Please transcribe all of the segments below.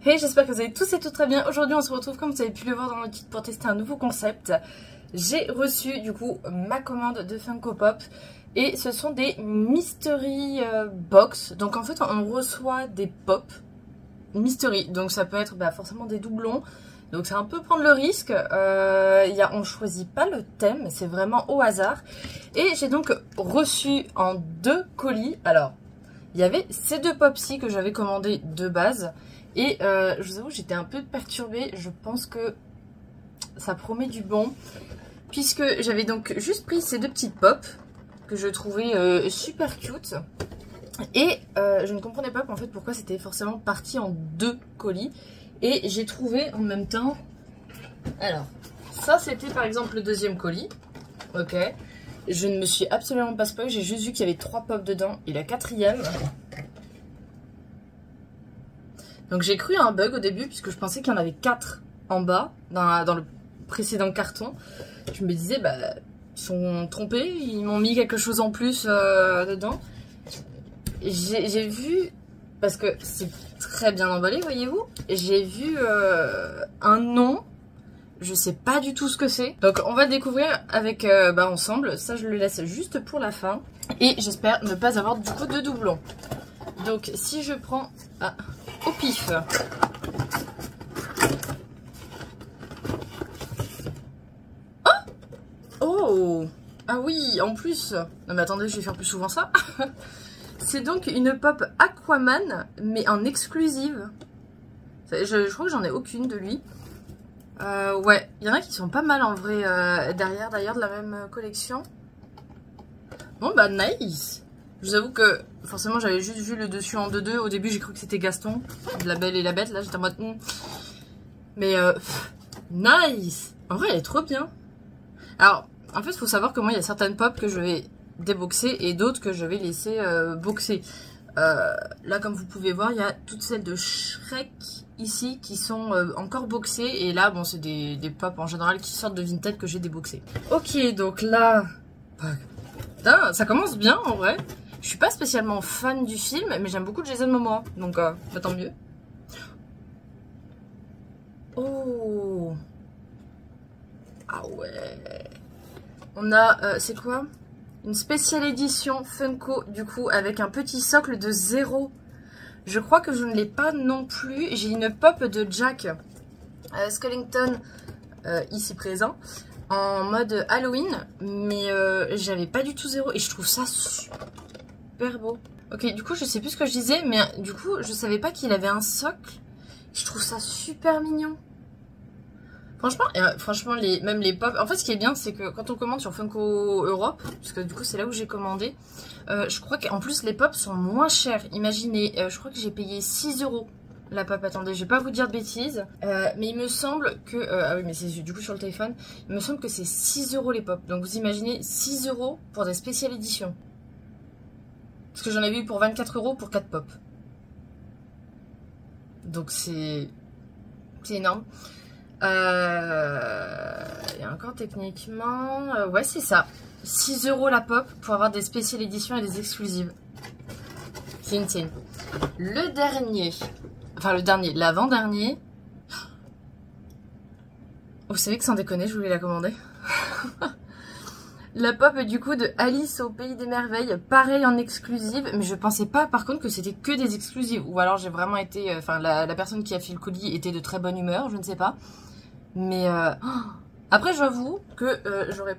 Hey, j'espère que vous allez tous et toutes très bien. Aujourd'hui on se retrouve comme vous avez pu le voir dans le titre pour tester un nouveau concept. J'ai reçu du coup ma commande de Funko Pop et ce sont des mystery box. Donc en fait on reçoit des pop mystery, donc ça peut être forcément des doublons. Donc c'est un peu prendre le risque, on ne choisit pas le thème, c'est vraiment au hasard. Et j'ai donc reçu en 2 colis. Alors il y avait ces 2 pop-ci que j'avais commandé de base. Et je vous avoue, j'étais un peu perturbée. Je pense que ça promet du bon. Puisque j'avais donc juste pris ces 2 petites pop que je trouvais super cute. Et je ne comprenais pas en fait pourquoi c'était forcément parti en 2 colis. Et j'ai trouvé en même temps... Alors, ça c'était par exemple le 2e colis. Ok. Je ne me suis absolument pas spoil. J'ai juste vu qu'il y avait 3 pop dedans. Et la 4e... Donc j'ai cru à un bug au début puisque je pensais qu'il y en avait 4 en bas dans le précédent carton. Je me disais ils sont trompés, ils m'ont mis quelque chose en plus dedans. J'ai vu, parce que c'est très bien emballé voyez-vous, j'ai vu un nom, je sais pas du tout ce que c'est. Donc on va découvrir avec ensemble, ça je le laisse juste pour la fin. Et j'espère ne pas avoir du coup de doublons. Donc si je prends... au pif. Oh, ah oui, en plus. Non mais attendez, je vais faire plus souvent ça. C'est donc une pop Aquaman, mais en exclusive. Je crois que j'en ai aucune de lui. Ouais, il y en a qui sont pas mal en vrai derrière d'ailleurs de la même collection. Bon nice. Je vous avoue que forcément j'avais juste vu le dessus en 2-2. Au début j'ai cru que c'était Gaston, de La Belle et la Bête. Là j'étais en mode... Mais nice. En vrai elle est trop bien. Alors en fait il faut savoir que moi il y a certaines pop que je vais déboxer et d'autres que je vais laisser boxer. Là comme vous pouvez voir il y a toutes celles de Shrek ici qui sont encore boxées. Et là bon c'est des pop en général qui sortent de Vinted que j'ai déboxé. Ok donc là... Putain, ça commence bien en vrai. Je suis pas spécialement fan du film, mais j'aime beaucoup Jason Momoa, donc tant mieux. Oh, ah ouais. On a, c'est quoi? Une spéciale édition Funko, du coup, avec un petit socle de 0. Je crois que je ne l'ai pas non plus. J'ai une pop de Jack Skellington, ici présent, en mode Halloween, mais j'avais pas du tout 0 et je trouve ça super beau. Ok, du coup je sais plus ce que je disais, mais du coup je savais pas qu'il avait un socle. Je trouve ça super mignon. Franchement même les pop, en fait ce qui est bien c'est que quand on commande sur Funko Europe, parce que du coup c'est là où j'ai commandé, je crois qu'en plus les pop sont moins chers. Imaginez, je crois que j'ai payé 6 € la pop, attendez, je vais pas vous dire de bêtises, mais il me semble que, ah oui mais c'est du coup sur le téléphone, il me semble que c'est 6 € les pop, donc vous imaginez 6 € pour des spéciales éditions. Parce que j'en avais eu pour 24 € pour 4 pop. Donc c'est énorme. Et encore techniquement, ouais c'est ça, 6 € la pop pour avoir des spéciales éditions et des exclusives. C'est insane. Le dernier... Enfin le dernier, l'avant-dernier. Vous savez que sans déconner, je voulais la commander. La pop du coup de Alice au Pays des Merveilles, pareil en exclusive, mais je pensais pas par contre que c'était que des exclusives. Ou alors j'ai vraiment été, enfin la personne qui a fait le colis était de très bonne humeur, je ne sais pas. Mais après j'avoue que j'aurais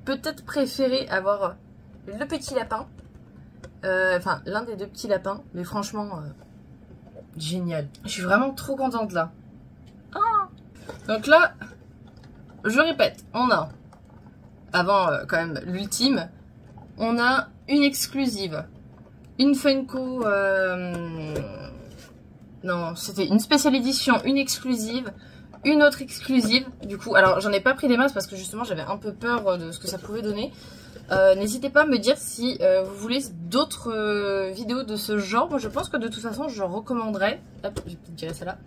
peut-être préféré avoir le petit lapin. Enfin l'un des 2 petits lapins, mais franchement... génial. Je suis vraiment trop contente là. Donc là, je répète, on a, avant quand même l'ultime, on a une exclusive, une Funko, non c'était une spéciale édition, une exclusive, une autre exclusive. Du coup, alors j'en ai pas pris des masses parce que justement j'avais un peu peur de ce que ça pouvait donner. N'hésitez pas à me dire si vous voulez d'autres vidéos de ce genre. Moi je pense que de toute façon je recommanderais, hop je vais peut-être tirer celle-là,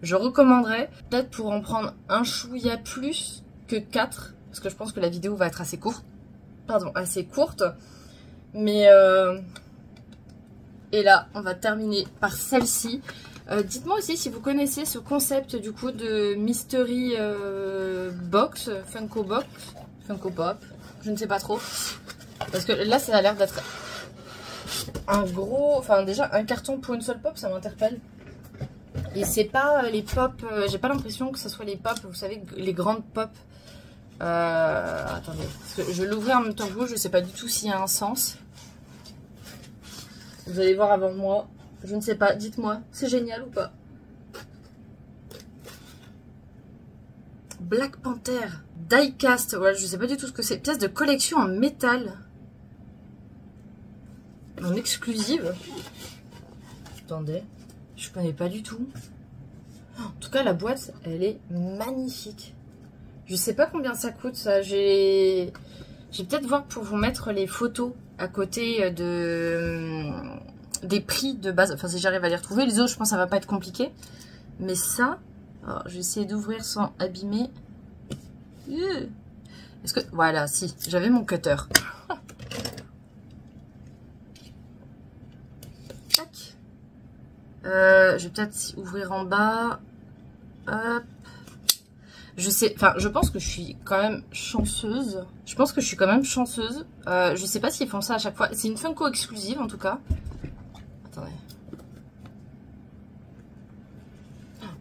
je recommanderais peut-être pour en prendre un chouïa plus que 4, parce que je pense que la vidéo va être assez courte, mais et là on va terminer par celle-ci. Dites-moi aussi si vous connaissez ce concept du coup de mystery box, Funko Box, Funko Pop, je ne sais pas trop. Parce que là ça a l'air d'être un gros, enfin déjà un carton pour une seule pop, ça m'interpelle. Et c'est pas les pop, j'ai pas l'impression que ce soit les pop, vous savez, les grandes pop. Attendez, parce que je l'ouvrais en même temps que vous, je sais pas du tout s'il y a un sens. Vous allez voir avant moi, je ne sais pas, dites-moi, c'est génial ou pas? Black Panther, diecast, voilà, je sais pas du tout ce que c'est, pièce de collection en métal. En exclusive. Attendez, je connais pas du tout. En tout cas, la boîte, elle est magnifique. Je sais pas combien ça coûte, ça. J'ai peut-être voir pour vous mettre les photos à côté des prix de base. Enfin, si j'arrive à les retrouver. Les autres, je pense que ça va pas être compliqué. Mais ça, alors, je vais essayer d'ouvrir sans abîmer. Est-ce que... Voilà, si. J'avais mon cutter. Tac. Je vais peut-être ouvrir en bas. Hop. Je sais, enfin, je pense que je suis quand même chanceuse. Je pense que je suis quand même chanceuse. Je sais pas s'ils font ça à chaque fois. C'est une Funko exclusive en tout cas. Attendez.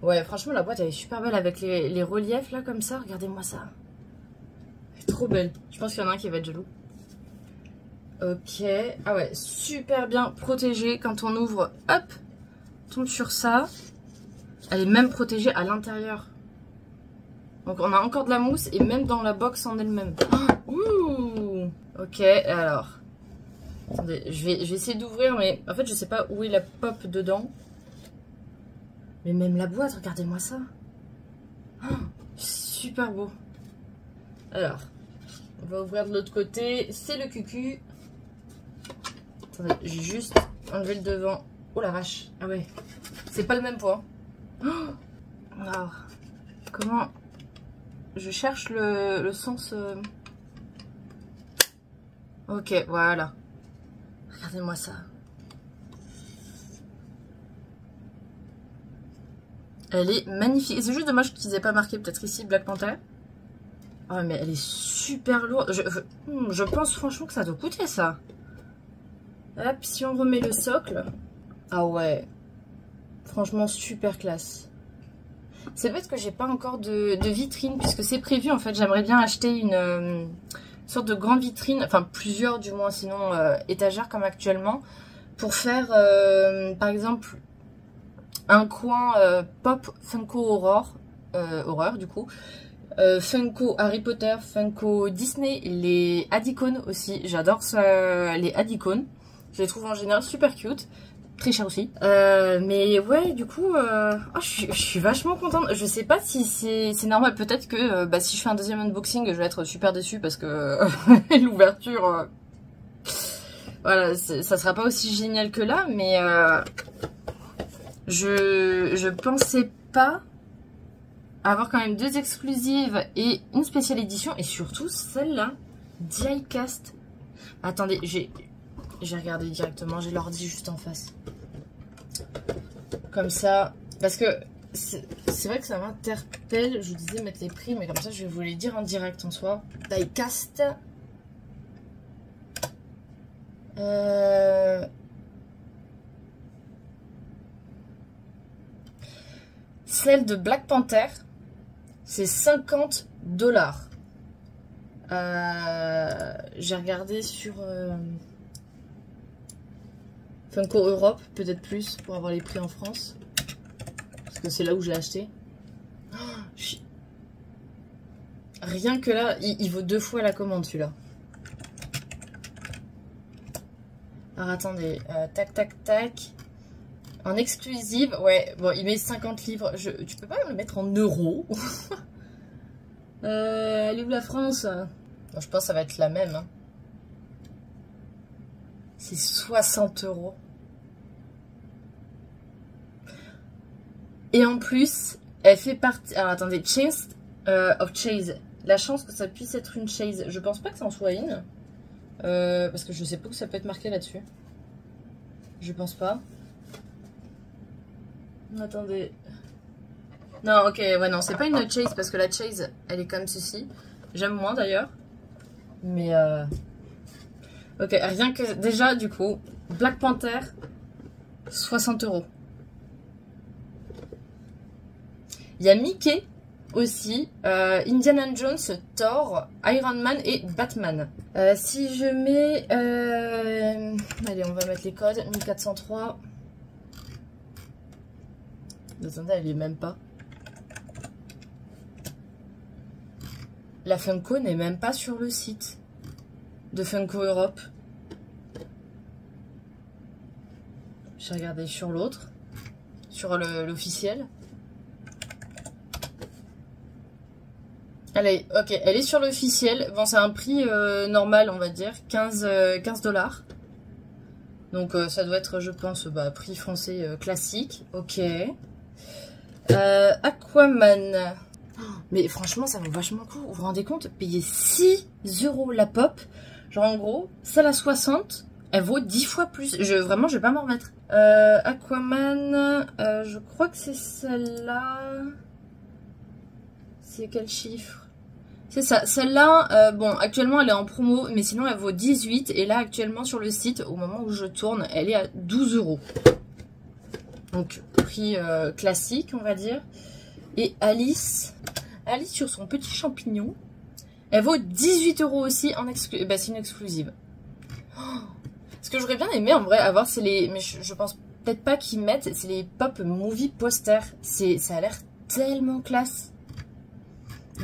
Ouais, franchement, la boîte elle est super belle avec les reliefs là comme ça. Regardez-moi ça. Elle est trop belle. Je pense qu'il y en a un qui va être jaloux. Ok. Ah ouais, super bien protégée quand on ouvre. Hop, on tombe sur ça. Elle est même protégée à l'intérieur. Donc on a encore de la mousse et même dans la box en elle-même. Oh, ok, alors. Attendez, je vais essayer d'ouvrir, mais en fait je sais pas où est la pop dedans. Mais même la boîte, regardez-moi ça. Oh, super beau. Alors, on va ouvrir de l'autre côté. C'est le cucu. Attendez, j'ai juste enlevé le devant. Oh la vache. Ah ouais, c'est pas le même poids. Oh, alors, comment... Je cherche le sens... Ok, voilà. Regardez-moi ça. Elle est magnifique. C'est juste dommage qu'ils aient pas marqué peut-être ici Black Panther. Ah mais elle est super lourde. Je pense franchement que ça doit coûter ça. Hop, si on remet le socle. Ah ouais. Franchement super classe. C'est bête que j'ai pas encore de vitrine puisque c'est prévu en fait. J'aimerais bien acheter une sorte de grande vitrine, enfin plusieurs du moins, sinon étagères comme actuellement, pour faire par exemple un coin pop Funko horreur du coup, Funko Harry Potter, Funko Disney, les Adicon aussi. J'adore les Adicon. Je les trouve en général super cute. Très cher aussi. Mais ouais, du coup, oh, je suis vachement contente. Je sais pas si c'est normal. Peut-être que si je fais un deuxième unboxing, je vais être super déçue parce que l'ouverture... voilà, ça sera pas aussi génial que là. Mais je pensais pas avoir quand même 2 exclusives et une spéciale édition. Et surtout celle-là, diecast. Attendez, j'ai regardé directement, j'ai l'ordi juste en face. Comme ça, parce que c'est vrai que ça m'interpelle. Je vous disais mettre les prix, mais comme ça je vais vous les dire en direct en soi. Diecast. Celle de Black Panther, c'est 50 $. J'ai regardé sur Funko Europe, peut-être plus, pour avoir les prix en France. Parce que c'est là où j'ai acheté. Oh, rien que là, il vaut 2 fois la commande celui-là. Alors attendez, tac tac tac. En exclusive, ouais, bon, il met 50 livres. Tu peux pas me le mettre en euros? Elle est où la France? Bon, je pense que ça va être la même. Hein. C'est 60 €. Et en plus, elle fait partie... Alors attendez, Chase of Chase. La chance que ça puisse être une Chase. Je pense pas que ça en soit une. Parce que je sais pas où ça peut être marqué là-dessus. Je pense pas. Attendez. Non, ok, ouais, non, c'est pas une chase parce que la chase, elle est comme ceci. J'aime moins d'ailleurs. Mais ok, rien que déjà, du coup, Black Panther, 60 €. Il y a Mickey aussi, Indiana Jones, Thor, Iron Man et Batman. Si je mets... allez, on va mettre les codes. 1403. Attendez, elle est même pas. La Funko n'est même pas sur le site de Funko Europe. J'ai regardé sur l'autre, sur l'officiel. Allez, ok, elle est sur l'officiel. Bon, c'est un prix normal, on va dire, 15 $. Donc ça doit être, je pense, bah, prix français classique. Ok. Aquaman. Mais franchement, ça vaut vachement le coup. Vous vous rendez compte? Payer 6 € la pop. Genre en gros, celle à 60, elle vaut 10 fois plus. Vraiment, je vais pas m'en remettre. Aquaman, je crois que c'est celle-là. C'est quel chiffre? C'est ça. Celle-là, bon, actuellement, elle est en promo. Mais sinon, elle vaut 18. Et là, actuellement, sur le site, au moment où je tourne, elle est à 12 €. Donc, prix classique, on va dire. Et Alice sur son petit champignon, elle vaut 18 € aussi en exclu. Bah, c'est une exclusive. Oh, ce que j'aurais bien aimé en vrai avoir, c'est les. Mais je pense peut-être pas qu'ils mettent, c'est les pop movie posters. Ça a l'air tellement classe.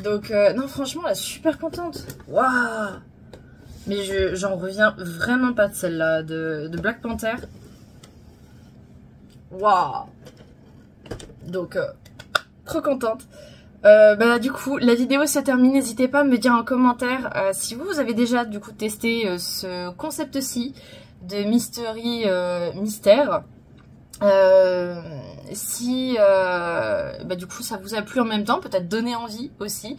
Donc, non, franchement, là, super contente. Waouh! Mais j'en reviens vraiment pas de celle-là, de Black Panther. Waouh! Donc, trop contente. Bah, du coup, la vidéo se termine. N'hésitez pas à me dire en commentaire si vous avez déjà du coup testé ce concept-ci de mystery mystère. Si bah, du coup ça vous a plu en même temps, peut-être donner envie aussi.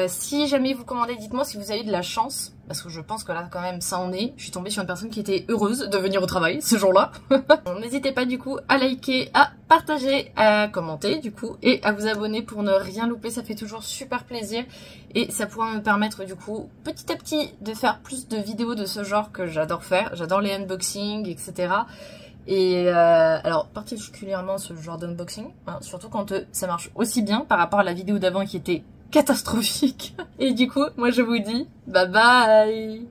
Si jamais vous commandez, dites-moi si vous avez de la chance, parce que je pense que là quand même ça en est. Je suis tombée sur une personne qui était heureuse de venir au travail ce jour-là. N'hésitez pas du coup à liker, à partager, à commenter du coup et à vous abonner pour ne rien louper, ça fait toujours super plaisir et ça pourra me permettre du coup petit à petit de faire plus de vidéos de ce genre que j'adore faire. J'adore les unboxings, etc. Et alors particulièrement ce genre d'unboxing, hein, surtout quand ça marche aussi bien par rapport à la vidéo d'avant qui était catastrophique. Et du coup, moi je vous dis bye bye.